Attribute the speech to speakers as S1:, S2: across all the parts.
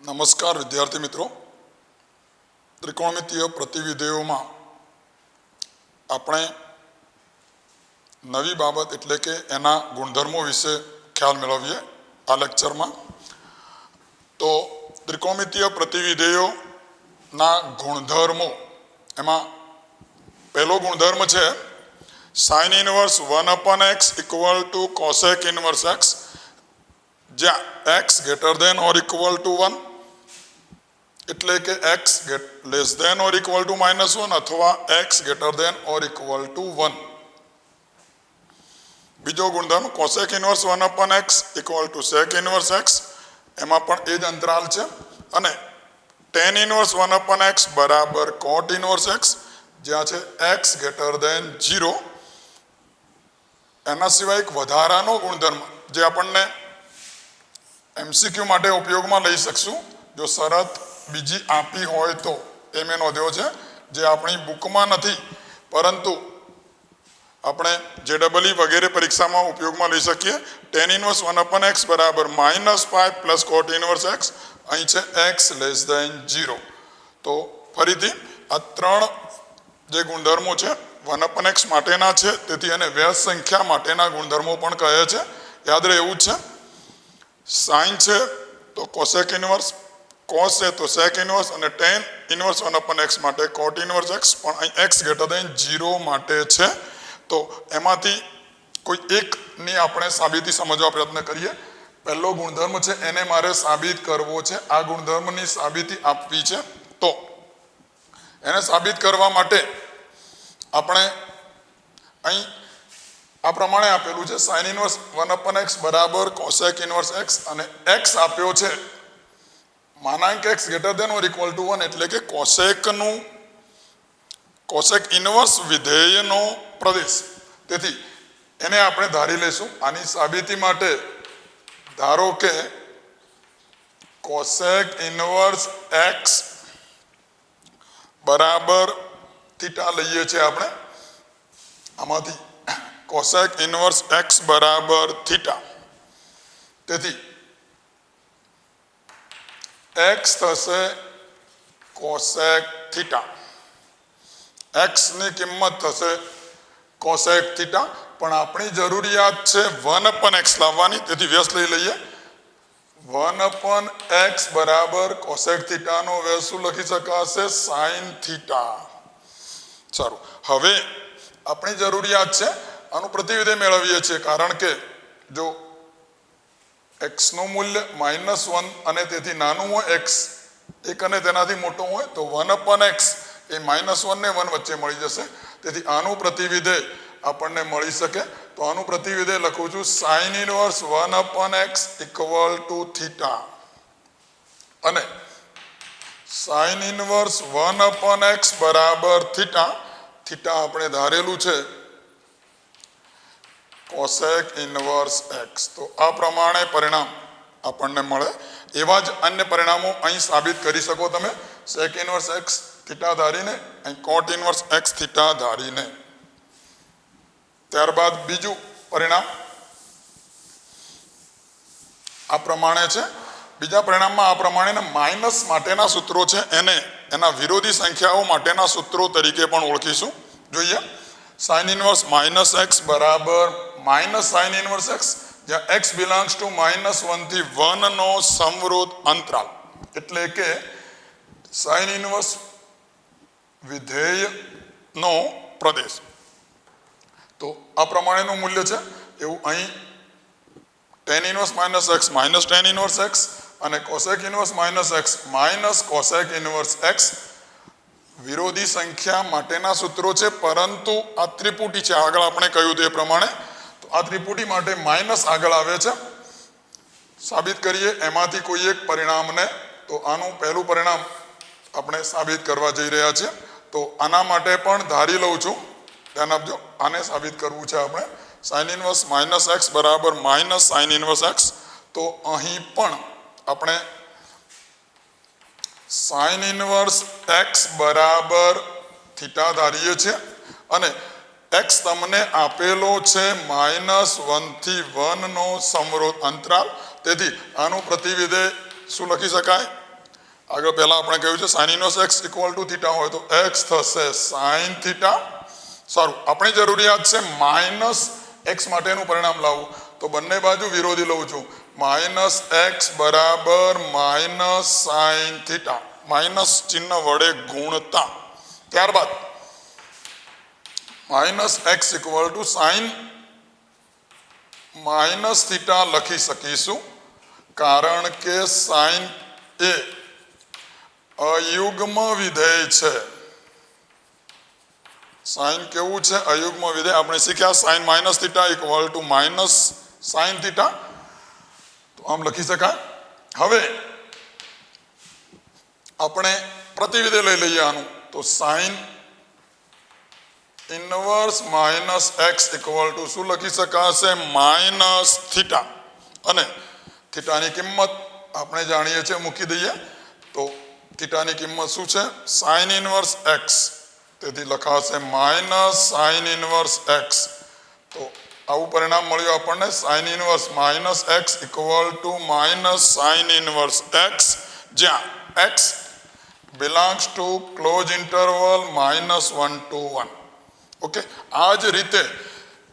S1: નમસ્કાર વિદ્યાર્થી મિત્રો, ત્રિકોણમિતીય પ્રતિવિધેયોમાં આપણે નવી બાબત એટલે કે એના ગુણધર્મો વિશે ખ્યાલ મેળવીએ આ લેક્ચરમાં. તો ત્રિકોણમિતીય પ્રતિવિધેયોના ગુણધર્મો, એમાં પહેલો ગુણધર્મ છે sin inverse 1/x equal to cosec inverse x, જ્યાં x greater than or equal to 1 એટલે કે x less than or equal to -1 અથવા x greater than or equal to 1. બીજો ગુણધર્મ cosec inverse 1/x equal to sec inverse x, એમાં પણ એ જ અંતરાલ છે. અને tan ઇનવર્સ 1/x બરાબર cot ઇનવર્સ x, જ્યાં છે x ગ્રેટર ધેન 0. એના સિવાય એક વધારાનો ગુણધર્મ જે આપણને MCQ માટે ઉપયોગમાં લઈ શકશું જો શરત બીજી આપી હોય તો, એ મેં નોંધ્યો છે, જે આપણી બુકમાં નથી પરંતુ આપણે JEE વગેરે પરીક્ષામાં ઉપયોગમાં લઈ શકીએ. tan ઇનવર્સ 1/x બરાબર -5 પ્લસ cot ઇનવર્સ x, અહીં છે x લેસ ધેન 0. તો ફરીથી આ ત્રણ જે ગુણધર્મો છે 1/x માટેના છે, તેથી એને વ્યસ્ત સંખ્યા માટેના ગુણધર્મો પણ કહે છે. યાદ રહે એવું જ છે. સાઇન છે તો કોસેક ઇનવર્સ, કોસ છે તો સેક ઇનવર્સ, અને tan ઇનવર્સ 1/x માટે cot ઇનવર્સ x પણ અહીં x ગ્રેટર ધેન 0 માટે છે. તો એમાંથી કોઈ એકની આપણે સાબિતી સમજવા પ્રયત્ન કરીએ. પહેલો ગુણધર્મ છે એને મારે સાબિત કરવો છે, આ ગુણધર્મની સાબિતી આપવી છે. તો એને સાબિત કરવા માટે આપણે અહીં આ પ્રમાણે આપેલું છે sin ઇનવર્સ 1/x બરાબર cosec ઇનવર્સ x, અને x આપ્યો છે માનાંક x greater than or equal to 1 એટલે કે કોસેક ઇનવર્સ વિધેયનો પ્રદેશ. તેથી એને આપણે ધારી લઈશું. આની સાબિતી માટે ધારો કે કોસેક ઇનવર્સ x બરાબર થીટા લઈએ છીએ આપણે. આમાંથી કોસેક ઇનવર્સ x બરાબર થીટા, તેથી x થશે કોસેક થીટા, x ની કિંમત થશે કોસેક થીટા. પણ આપણી જરૂરિયાત છે 1/x લાવવાની, તેથી વ્યસ્ત લઈ લઈએ. 1/x બરાબર કોસેક થીટાનો વ્યસ્ત શું લખી શકાશે? Sine theta. સારું, હવે આપણી જરૂરિયાત છે આનું પ્રતિવિધેય મેળવીએ છીએ, કારણ કે જો x નું મૂલ્ય -1 અને તેથી નાનું હોય, x 1 અને તેનાથી મોટો હોય, તો 1/x એ -1 ને 1 વચ્ચે મળી જશે. તેથી આનું પ્રતિવિધેય આપણને મળી શકે. તો આનું પ્રતિવિધેય લખું છું sin inverse 1/x equal two theta, અને sin ઇનવર્સ 1/x બરાબર થીટા. થીટા આપણે ધારેલું છે કોસેક ઇનવર્સ x. તો આ પ્રમાણે પરિણામ આપણને મળે. એવા જ અન્ય પરિણામો અહીં સાબિત કરી શકો તમે, સેક ઇનવર્સ x થીટા ધારીને, અહીં કોટ ઇનવર્સ x થીટા ધારીને. ત્યારબાદ બીજું પરિણામ આ પ્રમાણે છે. બીજા પરિણામમાં આ પ્રમાણેના માઇનસ માટેના સૂત્રો છે, એને એના વિરોધી સંખ્યાઓ માટેના સૂત્રો તરીકે પણ ઓળખીશું. જોઈએ, sin ઇનવર્સ -x બરાબર માઇનસ સાઇન ઇનવર્સ x, જ્યાં x બિલોંગ્સ ટુ -1 થી 1 નો સમવૃદ્ધ અંતરાલ, એટલે કે sin ઇનવર્સ વિધેયનો પ્રદેશ. તો આ પ્રમાણેનું મૂલ્ય છે. એવું અહીં tan ઇનવર્સ -x માઇનસ tan ઇનવર્સ x અને cosec inverse -x minus cosec inverse x વિરોધી સંખ્યા માટેના સૂત્રો છે, પરંતુ આ ત્રિપુટી છે, આગળ આપણે કહ્યું તે પ્રમાણે. તો આ ત્રિપુટી માટે માઇનસ આગળ આવે છે. સાબિત કરીએ એમાંથી કોઈ એક પરિણામને. તો આનું પહેલું પરિણામ આપણે સાબિત કરવા જઈ રહ્યા છીએ. તો આના માટે પણ ધારી લઉં છું, ધ્યાન આપજો. આને સાબિત કરવું છે આપણે. sin ઇનવર્સ -x બરાબર માઇનસ સાઇન ઇનવર્સ x. તો અહીં પણ આપણે sin ઇનવર્સ x બરાબર થીટા ધારીએ છીએ, અને x તમને આપેલો છે -1 થી 1 નો સમવૃદ્ધ અંતરાલ. તેથી આનું પ્રતિવિધેય શું લખી શકાય? આગળ પહેલા આપણે કહ્યું છે sin inverse x equal to theta હોય તો x થશે sin થીટા. સારું, આપણી જરૂરિયાત છે માઇનસ x માટેનું પરિણામ લાવવું, તો બંને બાજુ વિરોધી લઉં છું. માઇનસ એક્સ બરાબર માઇનસ સાઇન થીટા, માઇનસ ચિહ્ન વડે ગુણતા. ત્યારબાદ minus x equal to sine minus theta લખી શકીશું, કારણ કે સાઇન એ અયુગ્મ વિધેય છે. સાઇન કેવું છે? અયુગ્મ વિધેય. આપણે શીખ્યા sine minus theta equal to minus sine theta, તો આમ લખી શકાય. હવે આપણે પ્રતિવિધેય લઈ લઈએ આનું, તો sine inverse minus x equal two શું લખી શકાશે? Minus theta. અને થીટાની કિંમત આપણે જાણીએ છીએ, મૂકી દઈએ. તો થીટાની કિંમત શું છે? સાઇન ઇનવર્સ એક્સ, તેથી લખાશે માઇનસ સાઇન ઇનવર્સ એક્સ. તો આવું પરિણામ મળ્યું આપણને, sine inverse minus x equal to minus sine inverse x, જ્યાં x belongs to close interval -1 to 1. Okay, આ જ રીતે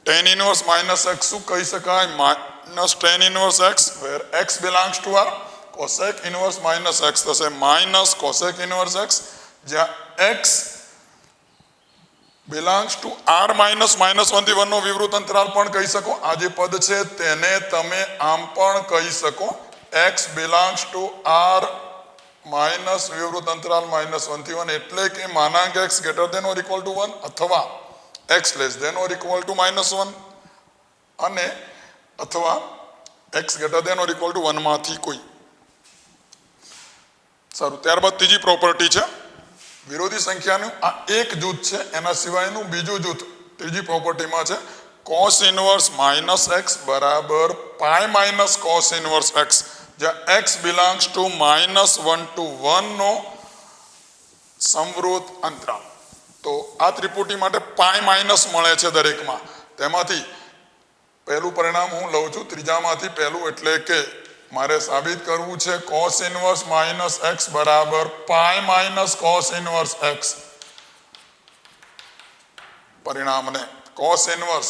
S1: tan ઇનવર્સ માઇનસ એક્સ શું કહી શકાય? Minus tan inverse x, where x belongs to R. Cosec inverse minus x થશે minus cosec inverse x, જ્યાં x belongs to R -1 થી 1 નો વિવૃત અંતરાલ પણ કહી શકો. આ જે પદ છે તેને તમે આમ પણ કહી શકો, x belongs to R minus વિવૃત અંતરાલ -1 થી 1, એટલે કે માનાંક x greater than or equal to 1 અથવા x less than or equal to -1 અને અથવા x greater than or equal to 1 માંથી કોઈ. સારું, ત્યારબાદ ત્રીજી પ્રોપર્ટી છે વિરોધી સંખ્યાનું આ એક જૂથ છે, એના સિવાયનું બીજું જૂથ ત્રીજી પ્રોપર્ટીમાં છે. cos ઇનવર્સ માઇનસ એક્સ બરાબર pi minus cos inverse x, જ્યાં એક્સ બિલોંગ્સ ટુ -1 to 1 નો સમવૃત અંતરાલ. તો આ ત્રિપુટી માટે પાઈ માઇનસ મળે છે દરેકમાં. તેમાંથી પહેલું પરિણામ હું લઉં છું, ત્રીજામાંથી પહેલું, એટલે કે મારે સાબિત કરવું છે cos ઇનવર્સ માઇનસ એક્સ બરાબર pi minus cos inverse x. પરિણામને cos ઇનવર્સ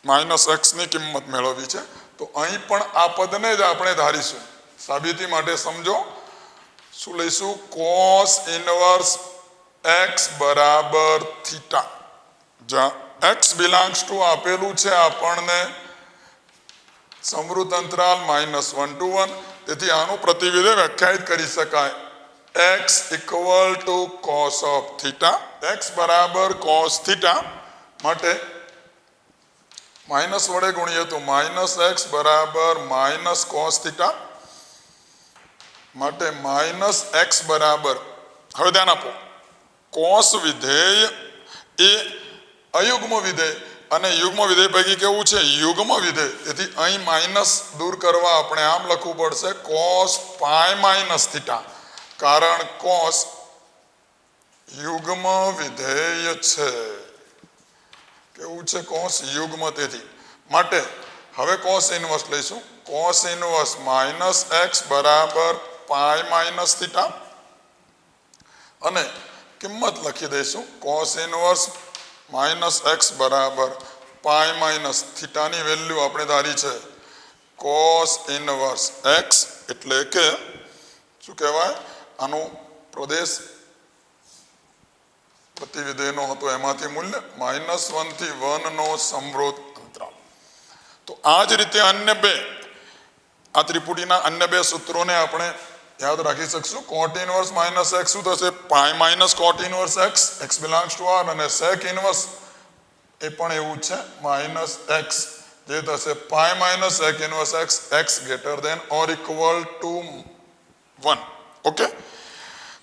S1: માઇનસ એક્સ ની કિંમત મેળવવી છે, તો અહીં પણ આ પદને જ આપણે ધારીશું. સાબિતી માટે સમજો, શું લઈશું? cos ઇનવર્સ એક્સ બરાબર થીટા, જ્યાં એક્સ બિલોંગ્સ ટુ આપેલું છે આપણને સમવૃત અંતરાલ -1 to 1, તેથી આનું પ્રતિવિધેય વ્યાખ્યાયિત કરી શકાય x equal two cos of theta. X બરાબર કોસ થીટા માટે માઇનસ વડે ગુણીએ તો માઇનસ એક્સ બરાબર માઇનસ કોસ થીટા, માટે માઇનસ એક્સ બરાબર, હવે ધ્યાન આપો, કોસ વિધેય એ અયુગ્મ વિધેય અને યુગ્મ વિધેય પૈકી કેવું છે? યુગ્મ વિધેય. તેથી અહીં માઇનસ દૂર કરવા આપણે આમ લખવું પડશે કોસ પાઈ માઇનસ થીટા, કારણ કોસ યુગ્મ વિધેય છે. કેવું છે? કોસ યુગ્મ. તેથી માટે હવે કોસ ઇનવર્સ લઈશું. કોસ ઇનવર્સ માઇનસ એક્સ બરાબર પાઈ માઇનસ થીટા, અને કિંમત લખી દઈશું કોસ ઇનવર્સ માઇનસ એક્સ બરાબર પાઈ માઇનસ થીટાની વેલ્યુ આપણે ધારી છે કોસ ઇનવર્સ એક્સ, એટલે કે શું કહેવાય? આનું પ્રદેશ પ્રતિવિધેયનો હતો, એમાંથી મૂલ્ય -1 થી 1 નો સમવૃત અંતરાલ. તો આ જ રીતે અન્ય બે, આ ત્રિપુટીના અન્ય બે સૂત્રોને આપણે યાદ રાખી શકશું. કોટ ઇનવર્સ માઇનસ એક્સ શું થશે? Pi minus cot inverse x, x belongs to R, અને સેક ઇનવર્સ એ પણ એવું છે માઇનસ એક્સ, જે થશે pi minus sec inverse x, x greater than or equal to 1. Okay,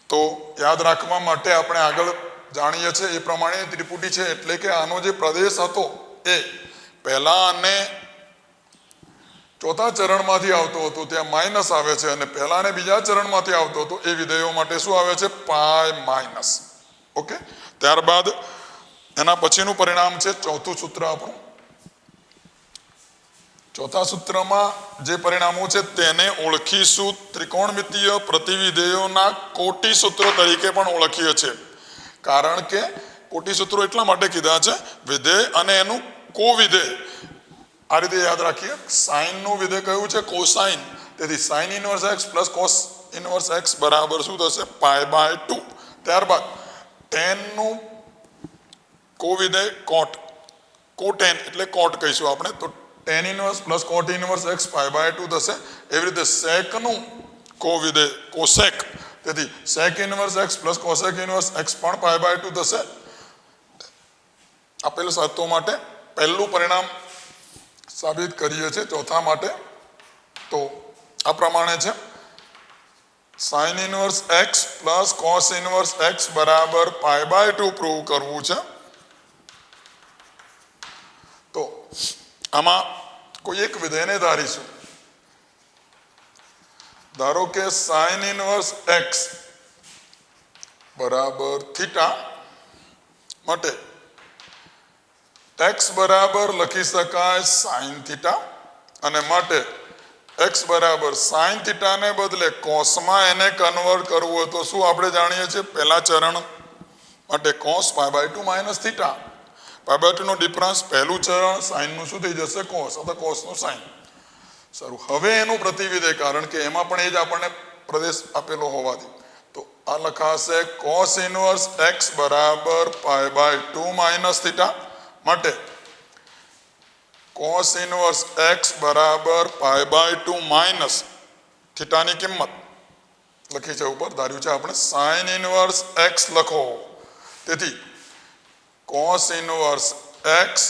S1: તો યાદ રાખવા માટે આપણે આગળ જાણીએ છીએ એ પ્રમાણે ત્રિપુટી છે, એટલે કે આનો જે પ્રદેશ હતો એ પહેલા અને ચોથા ચરણમાંથી આવતો હતો, ત્યાં માઇનસ આવે છે, અને પહેલા અને બીજા ચરણમાંથી આવતો હતો એ વિધેયો માટે શું આવે છે? Pi minus. ઓકે, ત્યારબાદ એના પછીનું પરિણામ છે ચોથું સૂત્ર આપણું. ચોથા સૂત્રમાં જે પરિણામો છે તેને ઓળખીશું ત્રિકોણમિતીય પ્રતિવિધેયોના કોટી સૂત્રો તરીકે પણ ઓળખીએ છીએ કારણ કે કોટી સૂત્રો એટલા માટે કીધા છે વિધેય અને એનું કોવિધેય આ રીતે યાદ રાખીએ સાઇન નું વિધેય કયું છે કોસાઇન તેથી sine inverse x plus cos inverse x બરાબર શું થશે π/2 ત્યારબાદ tan નું કોવિધેય કોટેન એટલે કોટ કહીશું આપણે તો tan ઇનવર્સ પ્લસ કોટ ઇનવર્સ x π/2 થશે એવી રીતે sec નું કોવિધેય કોસેક તેથી sec inverse x plus cosec inverse x પણ π/2 થશે આપેલ શરતો માટે પહેલું પરિણામ સાબિત કરીએ છીએ ચોથા માટે તો આ પ્રમાણે છે sin inverse x plus cos inverse x બરાબર π/2 પ્રૂવ કરવું છે તો આમાં કોઈ એક વિધેયને ધારીશું ધારો કે sin ઇનવર્સ x બરાબર થીટા માટે x બરાબર લખી શકાય sin થીટા અને માટે x બરાબર sin થીટા ને બદલે cos માં એને કન્વર્ટ કરવું હોય તો શું આપણે જાણીએ છીએ પહેલા ચરણ માટે cos π/2 માઈનસ થીટા π/2 નો ડિફરન્સ પહેલું ચરણ sin નું શું થઈ જશે cos અથવા cos નું sin સારું હવે એનું પ્રતિવિધેય કારણ કે એમાં પણ એ જ આપણને પ્રદેશ આપેલો હોવાથી તો આ લખાશે cos ઇનવર્સ x બરાબર π/2 માઈનસ થીટા માટે cos ઇનવર્સ x બરાબર π/2 માઈનસ થીટાની કિંમત લખી છે ઉપર ધાર્યું છે આપણે sin ઇનવર્સ x લખો તેથી cos inverse x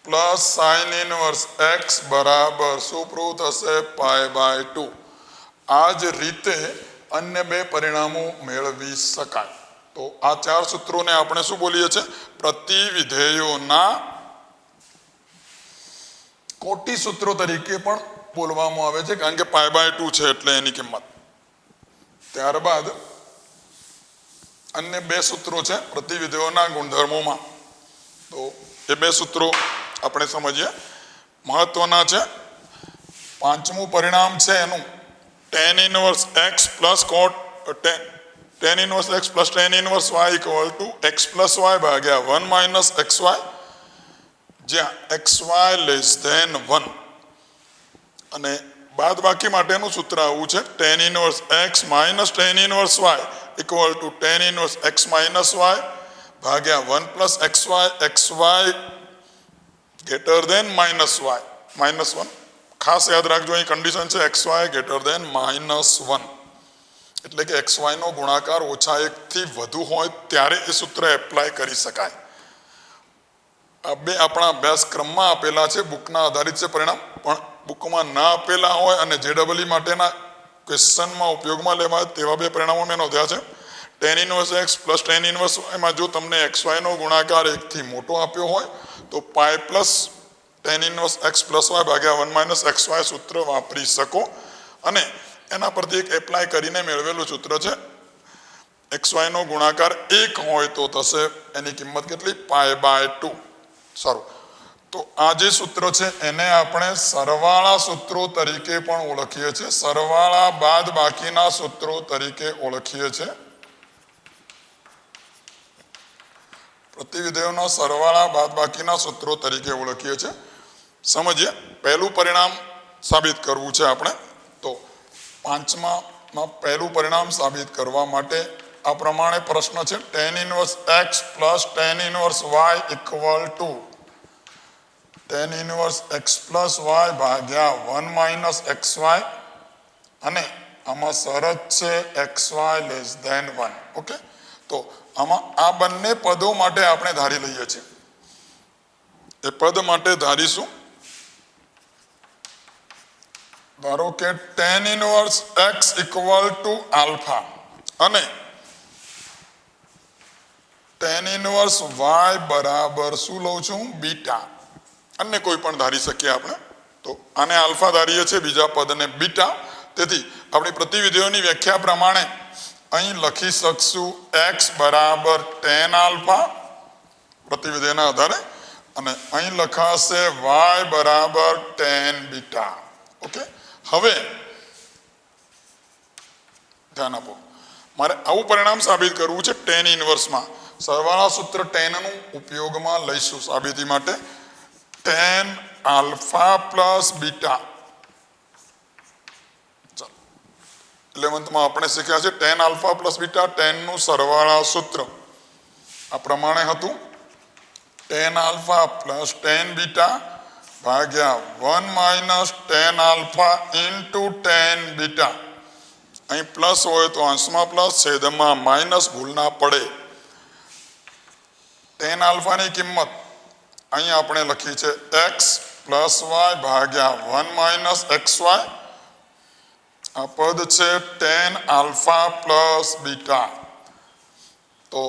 S1: plus sin inverse x બરાબર શું પ્રૂવ થશે π/2 આ જ રીતે અન્ય બે પરિણામો મેળવી શકાય તો આ ચાર સૂત્રોને આપણે શું બોલીએ છીએ પ્રતિવિધેયોના કોટી સૂત્રો તરીકે પણ બોલવામાં આવે છે કારણ કે π/2 છે એટલે એની કિંમત ત્યારબાદ અન્ય બે સૂત્રો છે પ્રતિવિધેયોના ગુણધર્મોમાં તો એ બે સૂત્રો આપણે સમજીએ મહત્વના છે પાંચમું પરિણામ છે એનું tan ઇનવર્સ x પ્લસ cot tan ઇનવર્સ x plus tan inverse y equal to x plus y ભાગ્યા 1 માઇનસ xy જ્યાં xy લેસ ધેન 1 અને બાદ બાકી માટેનું સૂત્ર આવું છે tan ઇનવર્સ x minus tan inverse y equal to tan ઇનવર્સ x માઇનસ y ભાગ્યા 1 plus xy greater than minus y minus 1 ખાસ યાદ રાખજો અહીં કન્ડિશન છે xy ગ્રેટર ધેન માઇનસ 1 એટલે કે xy નો ગુણાકાર ઓછા 1 થી વધુ હોય ત્યારે એ સૂત્ર એપ્લાય કરી શકાય આ બે આપણા અભ્યાસક્રમમાં આપેલા છે બુકના આધારિત છે પરિણામ પણ બુકમાં ના આપેલા હોય અને જેડબલઈ માટેના ક્વેશ્ચનમાં ઉપયોગમાં લેવાય તેવા બે પરિણામો મેં નોંધ્યા છે tan ઇનવર્સ x plus tan inverse y માં જો તમને xy નો ગુણાકાર 1 થી મોટો આપ્યો હોય તો પાઈ પ્લસ tan ઇનવર્સ x પ્લસ y ભાગ્યા 1 માઇનસ xy સૂત્ર વાપરી શકો અને એના પરથી એક એપ્લાય કરીને મેળવેલું સૂત્ર છે xy નો ગુણાકાર 1 હોય તો થશે એની કિંમત કેટલી π/2 સારું તો આ જે સૂત્ર છે એને આપણે સરવાળા સૂત્રો તરીકે પણ ઓળખીએ છીએ સરવાળા બાદ બાકીના સૂત્રો તરીકે ઓળખીએ છીએ પ્રતિવિધેયોના સરવાળા બાદ બાકીના સૂત્રો તરીકે ઓળખીએ છીએ સમજીએ પહેલું પરિણામ સાબિત કરવું છે આપણે તો પાંચમામાં પહેલું પરિણામ સાબિત કરવા માટે આ પ્રમાણે પ્રશ્ન છે tan ઇનવર્સ x plus tan inverse y equal to tan ઇનવર્સ x પ્લસ y ભાગ્યા 1 માઇનસ xy અને આમાં શરત છે xy લેસ ધેન 1 ઓકે તો આમાં આ બંને પદો માટે આપણે ધારી લઈએ છીએ એ પદ માટે ધારીશું ધારો કે tan ઇનવર્સ x ઇક્વલ ટુ આલ્ફા અને tan ઇનવર્સ y બરાબર શું લઉં છું બીટા અન્ય કોઈ પણ ધારી શકીએ આપણે તો આને આલ્ફા ધારીએ છીએ બીજા પદને બીટા તેથી આપણી પ્રતિવિધેયોની વ્યાખ્યા પ્રમાણે અહીં લખી શકશું x બરાબર tan આલ્ફા પ્રતિવિધેયના આધારે અને અહીં લખાશે y બરાબર tan બીટા. ઓકે, હવે ધ્યાન આપો, મારે આવું પરિણામ સાબિત કરવું છે tan ઇનવર્સમાં. સરવાળા સૂત્ર tan નું ઉપયોગમાં લઈશું સાબિતી માટે. tan alpha plus beta. 11th માં આપણે શીખ્યા છે tan alpha plus beta, tan નું સરવાળા સૂત્ર આ પ્રમાણે હતું: tan alpha plus tan beta ભાગ્યા 1 minus tan alpha into tan beta. અહીં પ્લસ હોય તો અંશમાં પ્લસ, છેદમાં માઇનસ, ભૂલ ના પડે. tan આલ્ફાની કિંમત અહીં આપણે લખી છે x પ્લસ y ભાગ્યા 1 માઇનસ xy. આ પદ છે tan આલ્ફા પ્લસ બીટા. તો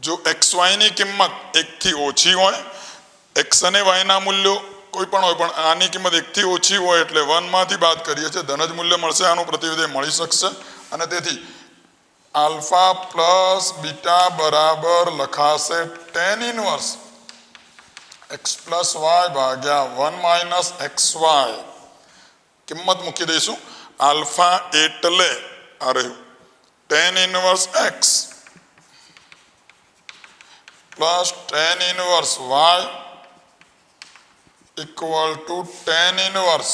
S1: જો xy ની કિંમત 1 થી ઓછી હોય, x અને y ના મૂલ્યો કોઈ પણ હોય, પણ આની કિંમત 1 થી ઓછી હોય એટલે 1 માંથી બાદ કરીએ છીએ, ધન જ મૂલ્ય મળશે, આનું પ્રતિવિધેય મળી શકશે. અને તેથી આલ્ફા પ્લસ બીટા બરાબર લખાશે tan ઇનવર્સ x પ્લસ y ભાગ્યા 1 માઇનસ xy. કિંમત મૂકી દઈશું. આલ્ફા એટલે આ રહ્યું tan ઇનવર્સ x plus tan inverse y equal to tan ઇનવર્સ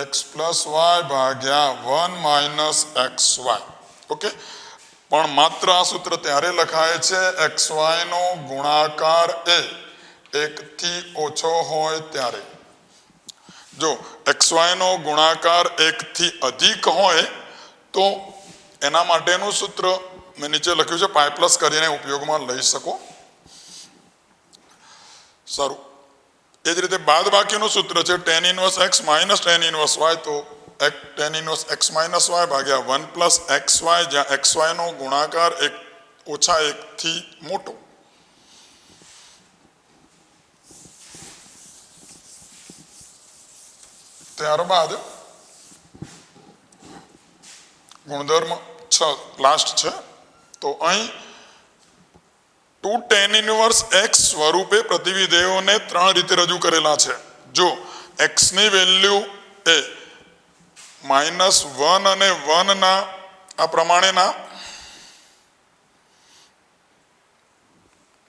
S1: x પ્લસ y ભાગ્યા 1 માઇનસ xy. ઓકે, પણ માત્ર આ સૂત્ર ત્યારે લખાય છે xy નો ગુણાકાર એ 1 થી ઓછો હોય ત્યારે. જો xy નો ગુણાકાર 1 થી અધિક હોય તો એના માટેનું સૂત્ર મેં નીચે લખ્યું છે, પાઈ પ્લસ કરીને ઉપયોગમાં લઈ શકો. સારું, એ જ રીતે બાદ બાકીનું સૂત્ર છે tan ઇનવર્સ x minus tan inverse y. તો tan ઇનવર્સ x માઇનસ y ભાગ્યા 1 પ્લસ xy, જ્યાં xy નો ગુણાકાર ઓછા 1 થી મોટો. ત્યારબાદ ગુણધર્મ 6 લાસ્ટ છે. તો અહીં 2 tan ઇનવર્સ x સ્વરૂપે પ્રતિવિધેયોને 3 રીતે રજૂ કરેલા છે. જો x ની વેલ્યુ એ -1 અને 1 ના આ પ્રમાણેના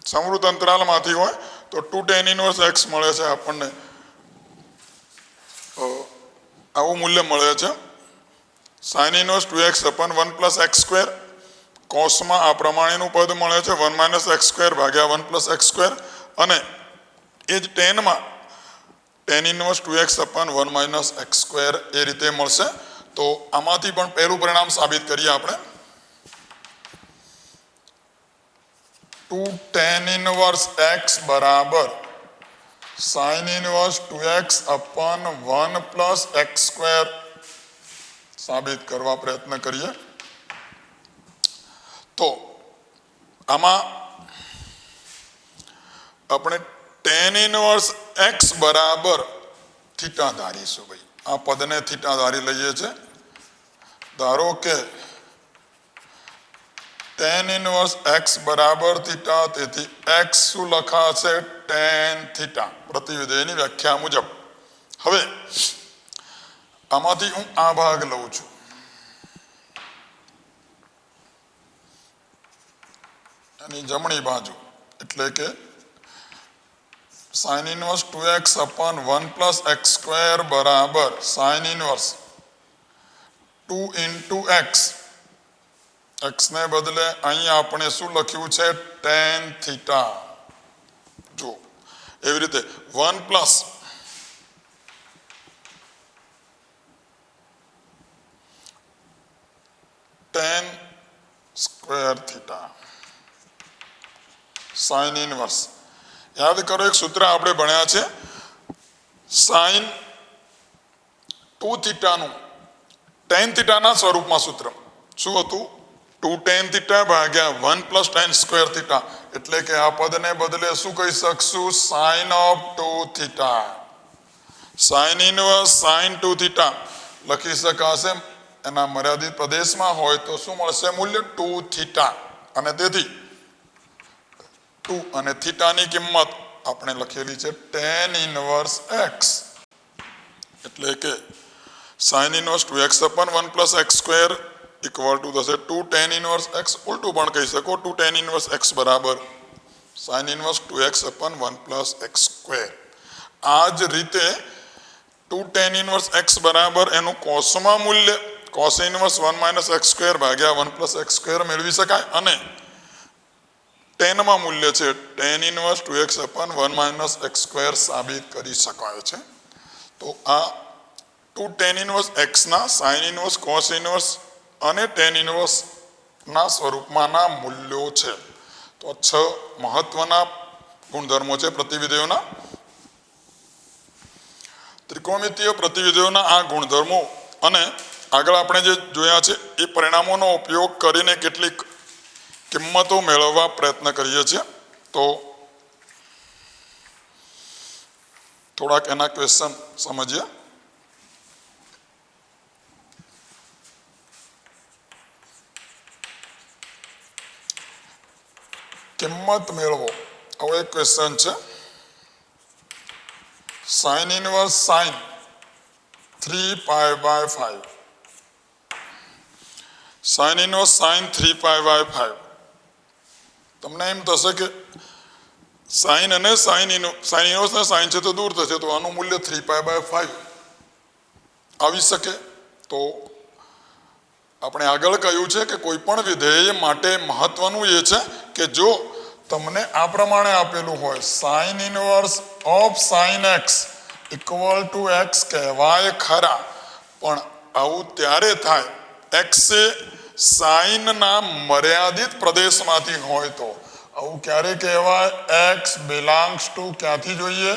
S1: સમૃદ્ધ અંતરાલમાંથી હોય તો 2 tan ઇનવર્સ x મળે છે આપણને. આવું મૂલ્ય મળે છે. sin inverse 2x upon 1 plus x square. કોસમાં આ પ્રમાણેનું પદ મળે છે 1 minus x square ભાગ્યા 1 plus x square. અને એ જ tan inverse 2x upon 1 minus x square એ રીતે મળશે. તો આમાંથી પણ પહેલું પરિણામ સાબિત કરીએ આપણે. 2 tan ઇનવર્સ x બરાબર sin inverse 2x upon 1 plus x square સાબિત કરવા પ્રયત્ન કરીએ. તો આમાં આપણે tan ઇનવર્સ x બરાબર થીટા ધારીશું. ભાઈ આ પદને થીટા ધારી લઈએ છે. ધારો કે tan ઇનવર્સ x બરાબર થીટા, તેથી x શું લખાશે tan થીટા પ્રતિવિધેયની વ્યાખ્યા મુજબ. હવે આમાંથી હું આ ભાગ લઉં છું. એની જમણી બાજુ એટલે કે sin inverse 2x upon 1 plus x square બરાબર sin inverse 2 into x. x ને બદલે અહીં આપણે શું લખ્યું છે tan થીટા. જો એવી રીતે 1 plus tan square theta sin inverse. યાદ કરો, એક સૂત્ર આપણે ભણ્યા છે sin 2 થીટાનું tan થીટાના સ્વરૂપમાં સૂત્ર શું હતું? 2 tan થીટા ભાગ્યા 1 plus tan square થીટા. એટલે કે આ પદને બદલે શું કહી શકશું? sin of 2 theta. sin inverse sin 2 theta લખી શકાશે. એના મર્યાદિત પ્રદેશમાં હોય તો શું મળશે મૂલ્ય? 2 થીટા. અને તેથી 2 અને થીટાની કિંમત આપણે લખેલી છે tan ઇનવર્સ x એટલે કે sin inverse 2x upon 1 plus x square equal to થશે 2 tan ઇનવર્સ x ઉલટું પણ કહી શકો 2 tan ઇનવર્સ x બરાબર sin inverse 2x upon 1 plus x square આ જ રીતે 2 tan ઇનવર્સ x બરાબર એનું કોસમાં મૂલ્ય cos inverse 1 minus x square ભાગ્યા 1 plus x square મેળવી શકાય અને tan માં મૂલ્ય છે tan inverse 2x upon 1 minus x square સાબિત કરી શકાય છે તો આ 2 tan ઇનવર્સ x ના sin ઇનવર્સ cos ઇનવર્સ અને tan ઇનવર્સ ના સ્વરૂપમાંના મૂલ્યો છે તો 6 મહત્વના ગુણધર્મો છે પ્રતિવિધેયોના ત્રિકોણમિતીય પ્રતિવિધેયોના આ ગુણધર્મો અને આગળ આપણે જે જોયા છે એ પરિણામોનો ઉપયોગ કરીને કેટલીક કિંમતો મેળવવા પ્રયત્ન કરીએ છીએ તો થોડાક એના ક્વેશ્ચન સમજીએ કિંમત મેળવો આવો એક ક્વેશ્ચન છે sin inverse sin 3 pi by 5 sin inverse sin 3 pi by 5 તમને એમ થશે કે sin અને sin ઇનવર્સ ને sin છે તો દૂર થશે તો આનું મૂલ્ય 3 pi by 5 આવી શકે તો આપણે આગળ કહ્યું છે કે કોઈ પણ વિધેય માટે મહત્વનું એ છે કે જો તમને આ પ્રમાણે આપેલું હોય sin inverse of sin x equal to x કહેવાય ખરા પણ આવું ત્યારે થાય x એ sin ના મર્યાદિત પ્રદેશમાંથી હોય તો આવું ક્યારે કહેવાય x belongs to ક્યાંથી જોઈએ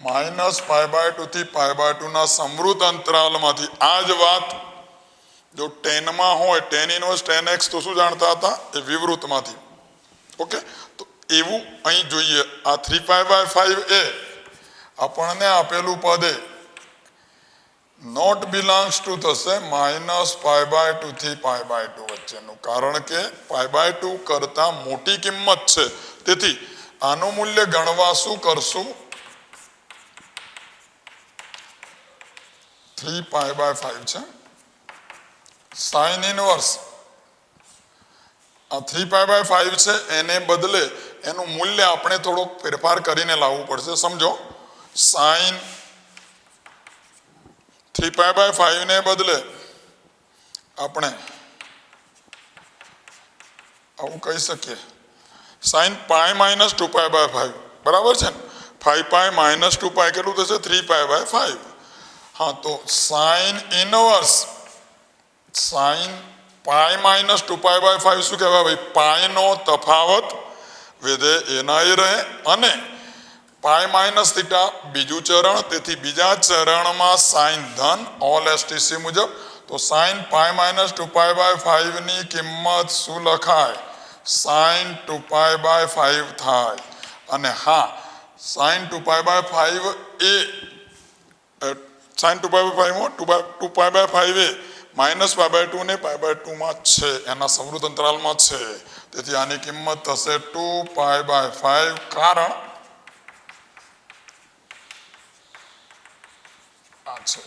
S1: -π/2 થી π/2 ના સમૃદ્ધ અંતરાલમાંથી આ જ વાત જો tan માં હોય tan ઇનવર્સ tan x તો શું જાણતા હતા એ વિવૃતમાંથી ઓકે તો એવું અહીં જોઈએ આ 3 pi by 5 એ આપણને આપેલું પદ એ નોટ બિલોંગ્સ ટુ થશે -π/2 થી π/2 વચ્ચેનું કારણ કે π/2 કરતા મોટી કિંમત છે તેથી આનું મૂલ્ય ગણવા શું કરશું 3 pi by 5 છે sin ઇનવર્સ આ 3 pi by 5 છે એને બદલે એનું મૂલ્ય આપણે થોડોક ફેરફાર કરીને લાવવું પડશે સમજો sin 3 pi by 5 ને બદલે આપણે આવું કહી શકીએ sin pi minus 2 pi by 5 બરાબર છે ને 5 pi minus 2 pi કેટલું થશે 3 pi by 5 હા તો sin inverse sin pi minus 2 pi by 5 શું કહેવાય ભાઈ પાઈ નો તફાવત વિધેય એના એ રહે અને પાઈ માઇનસ થીટા બીજું ચરણ તેથી બીજા ચરણમાં સાઇન ધન ઓલ એસટીસી મુજબ તો sine pi minus 2 pi by 5 ની કિંમત શું લખાય સાઇન 2 પાઈ બાય 5 થાય અને હા સાઇન 2 પાઈ બાય 5 એ સાઇન 2 પાઈ બાય 5 માં 2 પાઈ બાય 5 એ માઇનસ પાઈ બાય 2 ને પાઈ બાય 2 માં છે એના સમૃદ્ધ અંતરાલમાં છે તેથી આની કિંમત થશે 2 પાઈ બાય 5 કારણ આ છે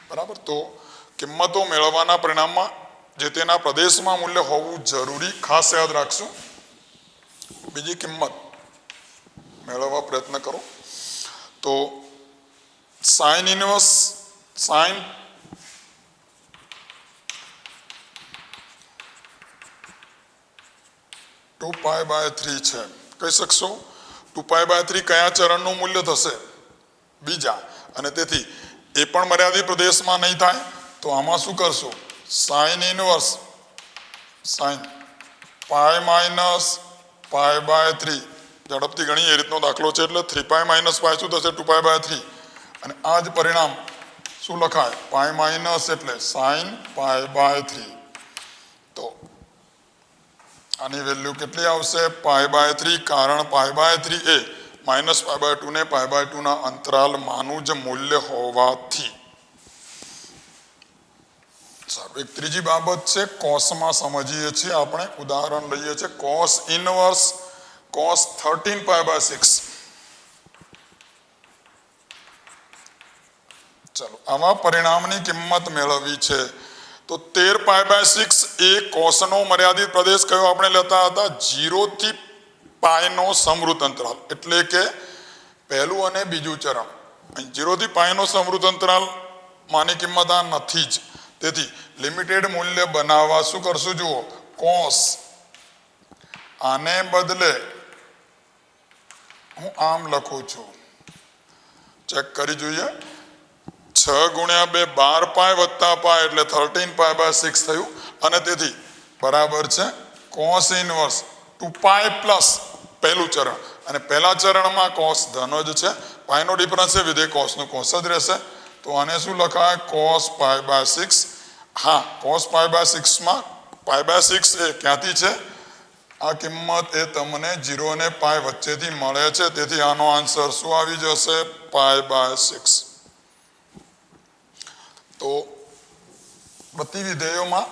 S1: બરાબર તો કિંમતો મેળવવાના પરિણામમાં જે તેના પ્રદેશમાં મૂલ્ય હોવું જરૂરી ખાસ યાદ રાખશું બીજી કિંમત મેળવવા પ્રયત્ન કરો તો sine inverse sine two pi by 3 છે કહી શકશો 2 પાઈ બાય 3 કયા ચરણનું મૂલ્ય થશે બીજા અને તેથી એ પણ મર્યાદિત પ્રદેશમાં નહીં થાય તો આમાં શું કરશો sine inverse sine pi minus pi by 3 ઝડપથી ગણી એ રીતનો દાખલો છે એટલે 3 પાઈ માઇનસ પાઈ શું થશે 2 પાઈ બાય 3 અને આ જ પરિણામ શું લખાય પાઈ માઇનસ એટલે સાઇન પાઈ બાય 3 તો આની વેલ્યુ કેટલી આવશે પાઈ બાય 3 કારણ પાઈ બાય 3 એ માઇનસ પાઈ બાય 2 ને પાઈ બાય 2 ના અંતરાલમાંનું જ મૂલ્ય હોવાથી સારું એક ત્રીજી બાબત છે કોસમાં સમજીએ છીએ આપણે. ઉદાહરણ લઈએ છીએ કોસ ઇનવર્સ કોસ 13π/6. ચાલો આવા પરિણામની કિંમત મેળવવી છે. તો 13π/6 એ કોસનો મર્યાદિત પ્રદેશ કયો આપણે લેતા હતા? 0 થી π નો સમૃદ્ધ અંતરાલ, એટલે કે પહેલું અને બીજું ચરણ. 0 થી π નો સમૃદ્ધ અંતરાલ માની કિંમત આ નથી જ. તેથી લિમિટેડ મૂલ્ય બનાવવા શું કરશું? જુઓ, કોસ આને બદલે હું આમ લખું છું, ચેક કરી જોઈએ. 6 × 2 12π + π એટલે 13π/6 થયું. અને તેથી બરાબર છે કોસ ઇનવર્સ 2π પ્લસ પહેલું ચરણ. અને પહેલા ચરણમાં કોસ ધન જ છે, પાઈનો ડિફરન્સ છે, વિધેય કોસનું કોસ જ રહેશે. તો આને શું લખાય? cos π/6. હા, cos π/6 માં π/6 એ ક્યાંથી છે? આ કિંમત એ તમને 0 અને π વચ્ચેથી મળે છે. તેથી આનો આન્સર શું આવી જશે? π/6. તો બધી વિધેયોમાં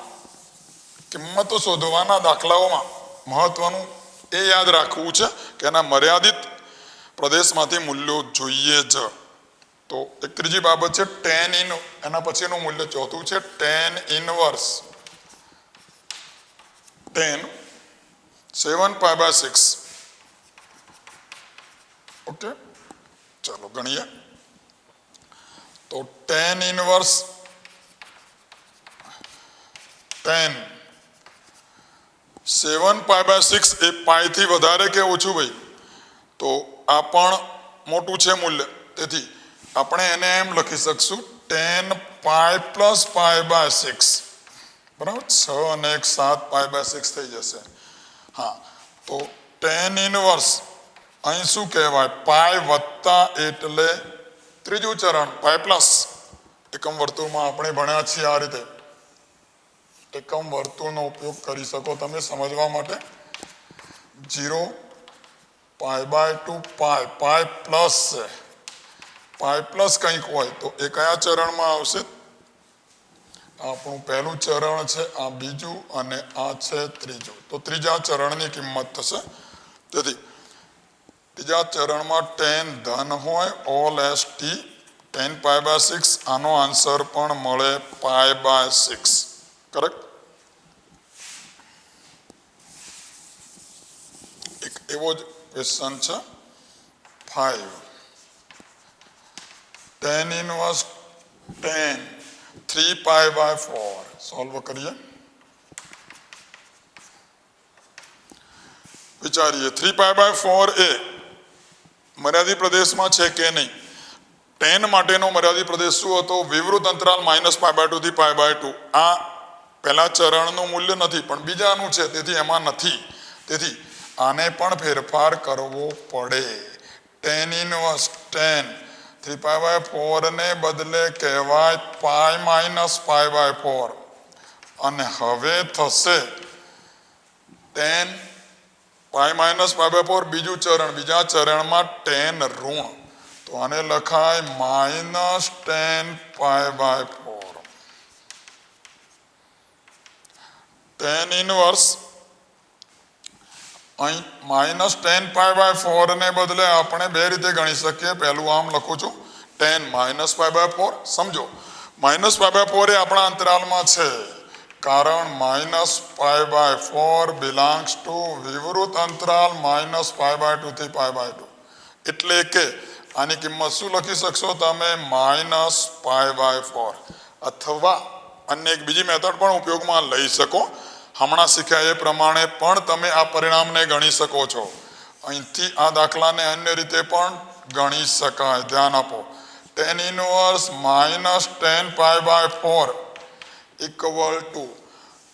S1: કિંમતો શોધવાના દાખલાઓમાં મહત્વનું એ યાદ રાખવું છે કે એના મર્યાદિત પ્રદેશમાંથી મૂલ્યો જોઈએ જ. તો એક ત્રીજી બાબત છે tan ઇન, એના પછીનું મૂલ્ય ચોથું છે tan ઇનવર્સ 7π/6. ઓકે, ચાલો ગણીએ. તો tan ઇનવર્સ 7π/6 એ પાઈ થી વધારે કે ઓછું ભાઈ? તો આ પણ મોટું છે મૂલ્ય. તેથી આપણે એને એમ લખી શકશું tan π + π/6. બરાબર, 6 અને 1 7π/6 થઈ જશે. હા, તો tan ઇનવર્સ અહીં શું કહેવાય? પાઈ વત્તા એટલે ત્રીજું ચરણ પાઈ પ્લસ. એકમ વર્તુળમાં આપણે ભણ્યા છીએ આ રીતે. એકમ વર્તુળનો ઉપયોગ કરી શકો તમે સમજવા માટે. 0 π/2 પાઈ પ્લસ છે. પાઈ પ્લસ કંઈક હોય તો એ કયા ચરણમાં આવશે? આપણું પહેલું ચરણ છે, આ બીજું અને આ છે ત્રીજું. તો ત્રીજા ચરણની કિંમત થશે. તેથી ત્રીજા ચરણમાં tan ધન હોય ઓલ ST 10π/6. આનો આન્સર પણ મળે π/6. કરેક્ટ? એક એવો જ ક્વેશ્ચન છે 5. tan ઇનવર્સ 10 3π/4 સોલ્વ કરીએ. વિચારીએ 3π/4 એ મર્યાદિત પ્રદેશમાં છે કે નહીં? tan માટેનો મર્યાદિત પ્રદેશ શું હતો? વિવૃત અંતરાલ -π/2 થી π/2. આ પહેલા ચરણનું મૂલ્ય નથી પણ બીજાનું છે, તેથી એમાં નથી. તેથી આને પણ ફેરફાર કરવો પડે. tan ઇનવર્સ 10 3π/4 ને બદલે કહેવાય π - π/4. અને હવે થશે tan π - π/4 બીજું ચરણ. બીજા ચરણમાં tan ઋણ, તો આને લખાય -tan π/4. tan ઇનવર્સ અહીં -tan π/4 ને બદલે આપણે બે રીતે ગણી શકીએ. પહેલું આમ લખું છું tan -π/4. સમજો, -π/4 એ આપણા અંતરાલમાં છે, કારણ -π/4 બિલોંગ્સ ટુ વિવૃત અંતરાલ -π/2 થી π/2. એટલે કે આની કિંમત શું લખી શકશો તમે? -π/4. અથવા અન્ય એક બીજી મેથડ પણ ઉપયોગમાં લઈ શકો. હમણાં શીખ્યા એ પ્રમાણે પણ તમે આ પરિણામને ગણી શકો છો. અહીંથી આ દાખલાને અન્ય રીતે પણ ગણી શકાય. ધ્યાન આપો. tan inverse -tan π/4 equal to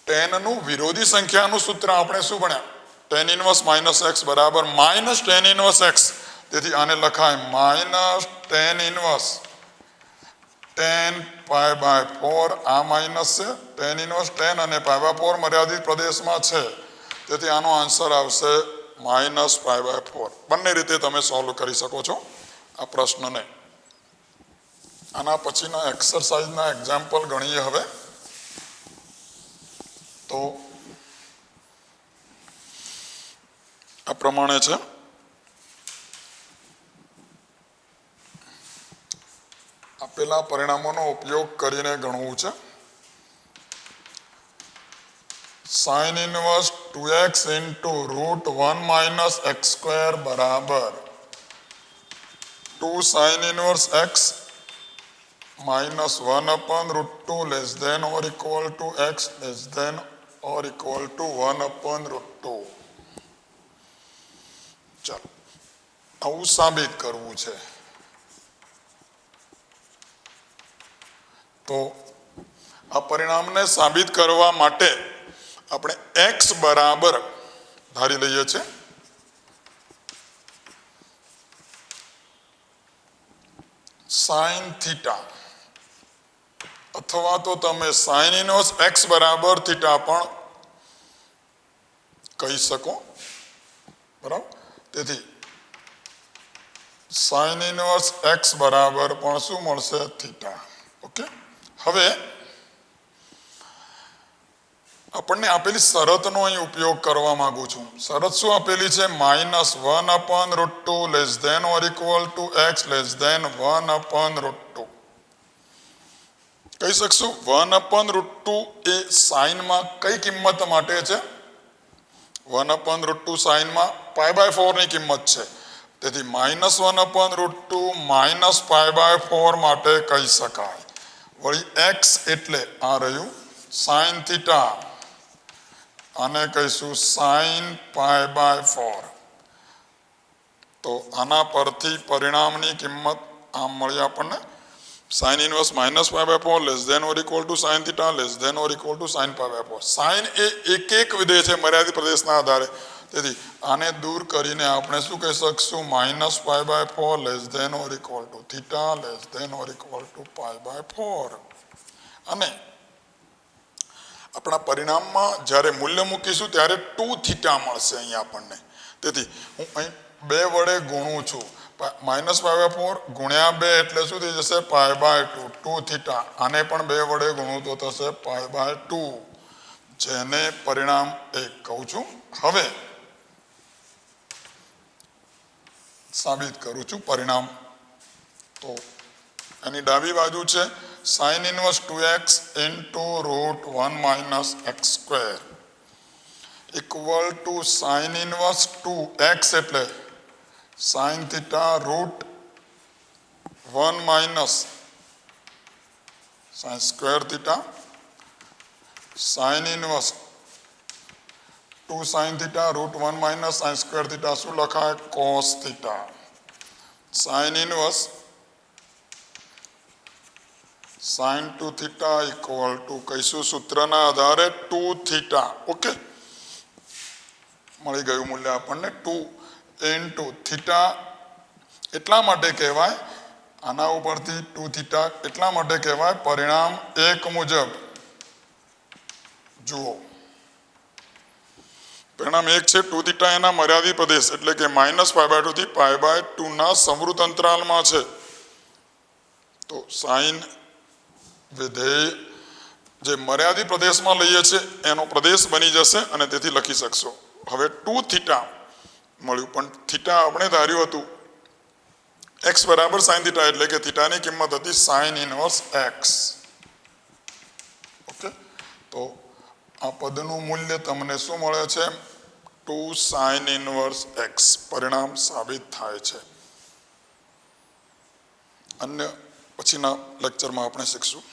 S1: tan નું વિરોધી સંખ્યાનું સૂત્ર આપણે શું ભણ્યા? tan ઇનવર્સ -x બરાબર -tan ઇનવર્સ x. તેથી આને લખાય -tan ઇનવર્સ tan π/4. આ માઇનસ છે, tan ઇનવર્સ tan અને π/4 મર્યાદિત પ્રદેશમાં છે, તેથી આનો આન્સર આવશે -π/4. બંને રીતે તમે સોલ્વ કરી શકો છો આ પ્રશ્નને. આના પછીના એક્સરસાઇઝના એક્ઝામ્પલ ગણીએ હવે. તો આ પ્રમાણે છે. આપેલા પરિણામોનો ઉપયોગ કરીને ગણવું છે. sin inverse 2x into root 1 minus x square બરાબર 2 sin inverse x minus 1 upon root 2 less than or equal to x less than or equal to 1 upon root 2. ચાલો આવું સાબિત કરવું છે. તો આ પરિણામને સાબિત કરવા માટે આપણે x બરાબર ધારી લઈએ છીએ sin થીટા, અથવા તો તમે sin ઇનવર્સ x બરાબર થીટા પણ કહી શકો. બરાબર, તેથી sin ઇનવર્સ x બરાબર પણ શું મળશે? થીટા. ઓકે, હવે આપણને આપેલી શરતનો અહીં ઉપયોગ કરવા માંગુ છું. શરત શું આપેલી છે? -1 upon root 2 less than or equal to x less than 1 upon root 2. કહી શકશું 1 upon root 2 એ સાઈનમાં કઈ કિંમત માટે છે? 1 upon root 2 સાઈનમાં π/4 ની કિંમત છે. તેથી -1 upon root 2 -π/4 માટે કહી શકાય. વળી x એટલે આ રહ્યું sin થીટા, આને કહીશું sin π/4. તો આના પરથી પરિણામની કિંમત આમ મળી આપણને sin inverse -π/4 less than or equal to sin theta less than or equal to sin π/4. sin એ એક વિધેય છે મર્યાદિત પ્રદેશના આધારે, તેથી આને દૂર કરીને આપણે શું કહી શકશું? -π/4 less than or equal to theta less than or equal to π/4. અને આપણા પરિણામમાં જ્યારે મૂલ્ય મૂકીશું ત્યારે 2 થીટા મળશે અહીં આપણને. તેથી હું અહીં 2 વડે ગુણું છું. -π/4 ગુણ્યા 2 એટલે શું થઈ જશે? π/2. 2 થીટા, આને પણ 2 વડે ગુણું તો થશે π/2, જેને પરિણામ 1 કહું છું. હવે સાબિત કરું છું પરિણામ. તો એની ડાબી બાજુ છે sin inverse 2x into root 1 minus x square equal to sin inverse 2x એટલે sin theta root 1 minus sin square theta sin inverse 2 sin theta root 1 minus sin square theta શું લખાય? cos theta. sin inverse sin 2 theta equal to કહીશું સૂત્રના આધારે 2 theta. Okay, મળી ગયું મૂલ્ય આપણને 2 into theta. એટલા માટે કહેવાય, આના ઉપરથી 2 theta એટલા માટે કહેવાય પરિણામ 1 મુજબ. જુઓ, પરિણામ 1 છે 2 theta એના મર્યાદિત પ્રદેશ એટલે કે -π/2 થી π/2 ના સમૃદ્ધ અંતરાલમાં છે. તો sin વિધેય જે મર્યાદિત પ્રદેશમાં લઈએ છે એનો પ્રદેશ બની જશે અને તેથી લખી શકશો. હવે 2 થીટા મળ્યું, પણ થીટા આપણે ધાર્યું હતું x બરાબર sin થીટા એટલે કે થીટાની કિંમત હતી sin ઇનવર્સ x. ઓકે, તો આ પદનું મૂલ્ય તમને શું મળે છે? 2 sin ઇનવર્સ x. પરિણામ સાબિત થાય છે. અન્ય પછીના લેક્ચરમાં આપણે શીખશું.